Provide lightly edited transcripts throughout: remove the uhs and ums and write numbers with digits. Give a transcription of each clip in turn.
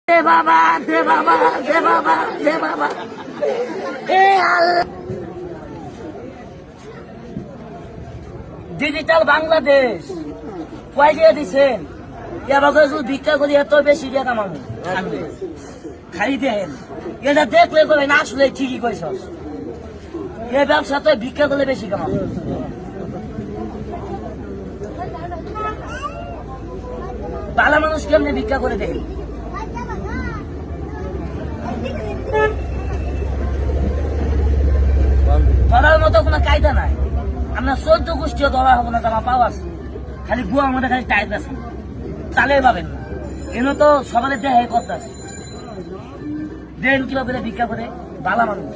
দে বাবা, দে বাবা, দে বাবা, দে বাবা। এ আল্লাহ, ডিজিটাল বাংলাদেশ কয় দিয়ে দিচ্ছেন? এবার শুধু ভিক্ষা করি এত বেশি দিয়ে কামাবো খালি দেন। এটা দেখলে করবেন আসলে ঠিকই কইস, এই ব্যবসা তো ভিক্ষা করলে বেশি কামাবো। ভালো মানুষ কেমনি ভিক্ষা করে দেখি। ধরার মতো কোনো কায়দা নাই। আপনার 14 গোষ্ঠীও ধরা হবো না, জামা পাওয়া আছে খালি গুয়ার মধ্যে খালি টাইট আছে, তালে পাবেন না। এনে তো সবাই দেহে করতে আছে। দেন কিভাবে ভিক্ষা করে ভালো মানুষ।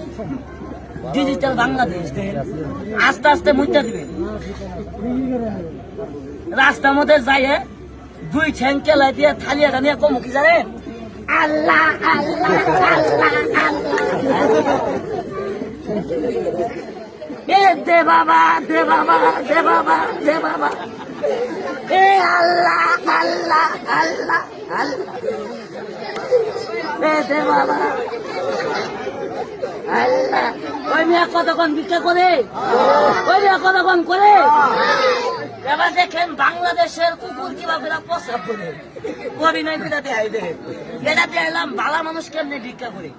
ডিজিটাল বাংলাদেশ দেন, আস্তে আস্তে মুদ্রা দিবেন। রাস্তার মধ্যে যাই দুই ঠ্যাং কেলাই দিয়ে থালিয়া টানিয়া কম কি জানেন? আল্লাহ আল্লাহ আল্লাহ আল্লাহ। এ দে বাবা, দে বাবা, দে বাবা, দে বাবা। এ আল্লাহ আল্লাহ আল্লাহ আল্লাহ। এ দে বাবা আল্লাহ। ওই মেয়ে কতক্ষণ ভিক্ষা করে, ওই মেয়ে কতক্ষণ করে। এবার দেখেন বাংলাদেশের কুকুর কিভাবে প্রস্রাব করে অভিনয় করে দেয়। এটা দেখলাম ভালো মানুষ কেমনি ভিক্ষা করে।